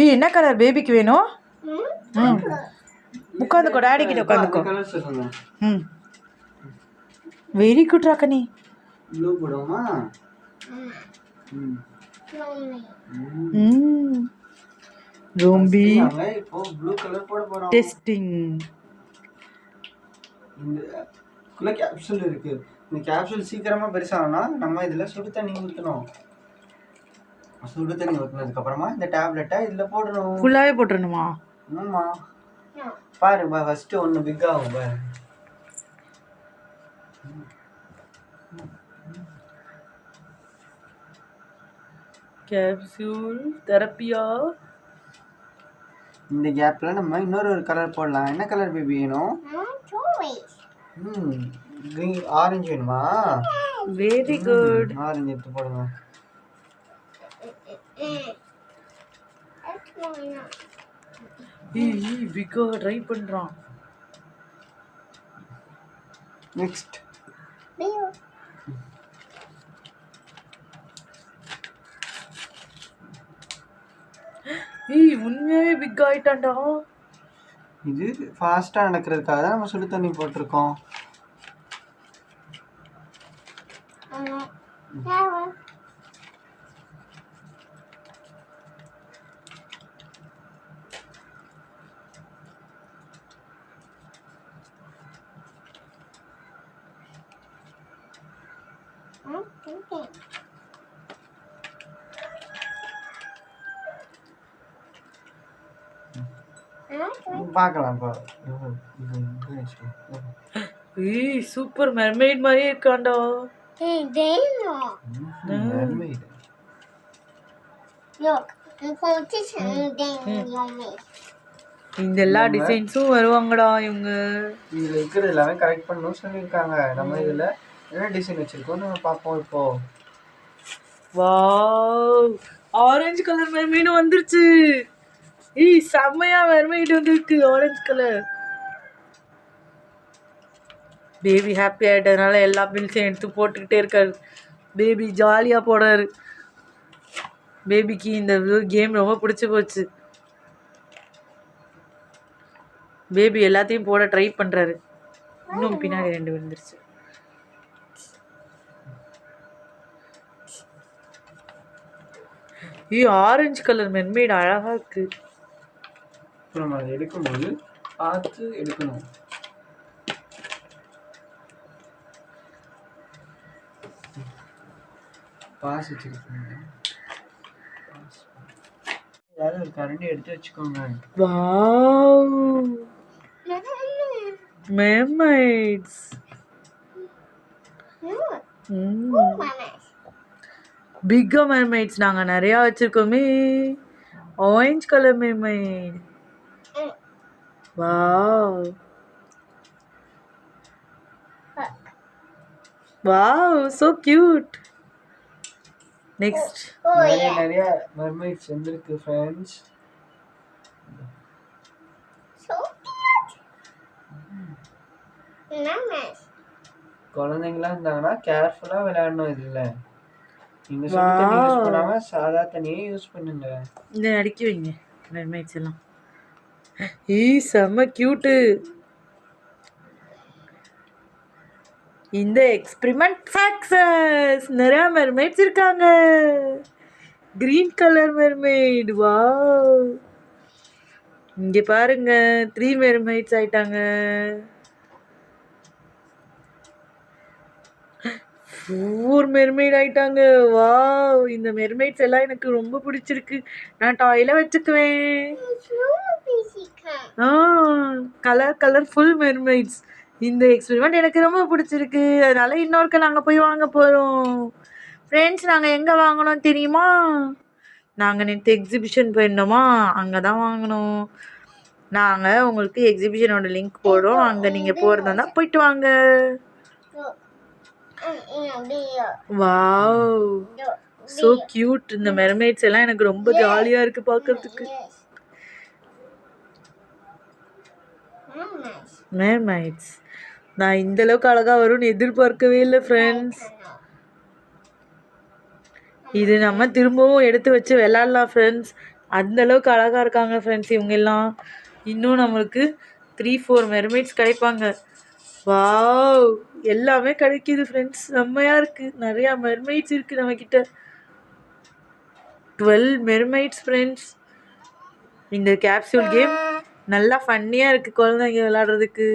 என்ன கலர் பேபிக்கு வேணும்? ம் உட்காந்துக்கோ, டாடி கிட்ட உட்காந்துக்கோ. ம் வெரி குட் ராக்கனி. ப்ளூ போடுவோமா? ரோம்பி இப்போ ப்ளூ கலர் போட போறோம். டெஸ்டிங். இந்த கேப்சூல் இருக்கு. இந்த கேப்சூல் சீக்கிரமா பெருசாகனா நம்ம இதில் சுடு தண்ணி ஊற்றணும். சுடு தண்ணி ஊற்றினதுக்கு அப்புறமா இந்த டேப்லெட்டை இதில் போடணும். ஃபுல்லாகவே போட்டுருணுமா? ஆமாம். பாரு ஃபஸ்ட்டு ஒன்று பிக் ஆகும் பாரு. கேப்சூல் தெரப்பியா? இந்த கேப்ல நம்ம இன்னொரு கலர் போடலாம். என்ன கலர் பேபி வேணும்? கிரீன் ஆரஞ்சு வேணுமா? Very good. ஆரஞ்சு எடுத்து போடுங்க. பிகா ட்ரை பண்றான். நெக்ஸ்ட் உண்மையாவே பிக் ஆயிட்டான்டா. இது ஃபாஸ்டா நடக்கிறதுக்காக தான் நம்ம சுடு தண்ணி போட்டிருக்கோம். பார்க்கலாம். சூப்பர் மெர்மெய்ட் மாதிரியே இருக்காண்டா. இந்த எல்லா டிசைன்ஸும் வருவாங்கடா இவங்க. இதுல இருக்கிறது எல்லாமே கரெக்ட் பண்ணணும்னு சொல்லியிருக்காங்க. நம்ம இதுல என்ன டிசைன் வச்சிருக்கோம் நம்ம பார்ப்போம். இப்போ வாவ், ஆரஞ்சு கலர் மெர்மெய்டு வந்துருச்சு. செம்மையா மெர்மெய்டு வந்திருக்கு ஆரஞ்சு கலர். பேபி ஹாப்பி ஆகிட்டதுனால எல்லா பில்ஸையும் எடுத்து போட்டுக்கிட்டே இருக்காரு. பேபி ஜாலியாக போடுறாரு. பேபிக்கு இந்த கேம் ரொம்ப பிடிச்சி போச்சு. பேபி எல்லாத்தையும் போட ட்ரை பண்ணுறாரு. இன்னும் பின்னாடி 2 விழுந்துருச்சு. ஆரஞ்சு கலர் மெர்மெய்டு அழகா இருக்கு. நம்ம அதை எடுக்கும்போது பார்த்து எடுக்கணும். பாஸ் வச்சுருக்கோங்க. ஏதாவது ஒரு கரண்டி எடுத்து வச்சுக்கோங்க. வாவ், மெர்மைட்ஸ். பிக் மெர்மைட்ஸ் நாங்கள் நிறையா வச்சுருக்கோமே. Orange colour mermaid. Wow wow, so cute. Next நிறைய மெர்மைட்ஸ் வந்திருக்கு ஃப்ரெண்ட்ஸ். குழந்தைங்களா இருந்தாங்கன்னா கேர்ஃபுல்லா விளையாடணும். இதுல நீங்க சுடு தண்ணி யூஸ் பண்ணாம சாதா தண்ணியே யூஸ் பண்ணுங்க. இந்த அடிக்கி வைங்க மெர்மைட்ஸ் எல்லாம். செம்ம கியூட்டு. இந்த எக்ஸ்பிரிமெண்ட் சக்சஸ். நிறைய மெர்மைட்ஸ் இருக்காங்க. Green colour mermaid. வாவ், இங்க பாருங்க 3 மெர்மைட்ஸ் ஆயிட்டாங்க. 4 மெர்மைட் ஆயிட்டாங்க. வாவ், இந்த மெர்மைட்ஸ் எல்லாம் எனக்கு ரொம்ப பிடிச்சிருக்கு. நான் டாய்ல வச்சுக்குவேன். கலர்ஃபுல் மெர்மைட்ஸ். இந்த எக்ஸ்பெரிமெண்ட் எனக்கு ரொம்ப பிடிச்சிருக்கு. அதனால இன்னொருக்க நாங்கள் போய் வாங்க போகிறோம். ஃப்ரெண்ட்ஸ், நாங்கள் எங்கே வாங்கினோம் தெரியுமா? நாங்கள் நேற்று எக்ஸிபிஷன் போயிருந்தோமா, அங்கே தான் வாங்கினோம். நாங்கள் உங்களுக்கு எக்ஸிபிஷனோட லிங்க் போடுறோம். அங்கே நீங்கள் போகிறதா போயிட்டு வாங்க. Wow, so cute. இந்த மெர்மைட்ஸ் எல்லாம் எனக்கு ரொம்ப ஜாலியாக இருக்குது பார்க்கறதுக்கு. மெர்மைட்ஸ் நான் இந்த அளவுக்கு அழகாக வரும்னு எதிர்பார்க்கவே இல்லை ஃப்ரெண்ட்ஸ். இது நம்ம திரும்பவும் எடுத்து வச்சு விளாட்லாம் ஃப்ரெண்ட்ஸ். அந்த அளவுக்கு அழகாக இருக்காங்க ஃப்ரெண்ட்ஸ் இவங்க எல்லாம். இன்னும் நம்மளுக்கு 3-4 மெர்மைட்ஸ் கிடைப்பாங்க. வாவ், எல்லாமே கிடைக்குது ஃப்ரெண்ட்ஸ், செம்மையாக இருக்குது. நிறையா மெர்மைட்ஸ் இருக்குது நம்மக்கிட்ட. 12 மெர்மைட்ஸ் ஃப்ரெண்ட்ஸ். இந்த கேப்சூல் கேம் நல்லா ஃபன்னியாக இருக்குது குழந்தைங்க விளையாடுறதுக்கு.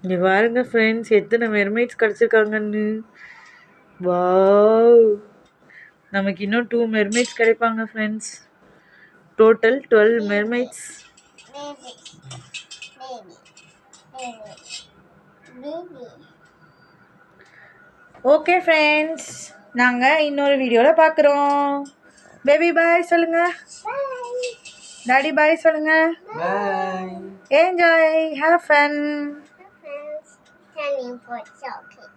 இங்கே பாருங்க ஃப்ரெண்ட்ஸ் எத்தனை மெர்மைட்ஸ் கிடச்சிருக்காங்கன்னு. வாவ், நமக்கு இன்னும் 2 மெர்மைட்ஸ் கிடைப்பாங்க ஃப்ரெண்ட்ஸ். டோட்டல் 12 மெர்மைட்ஸ். ஓகே ஃப்ரெண்ட்ஸ், நாங்கள் இன்னொரு வீடியோவில் பார்க்குறோம். பேபி பாய் சொல்லுங்க. டாடி பாய் சொல்லுங்க. Bye. Enjoy, have fun. Turning for chocolate.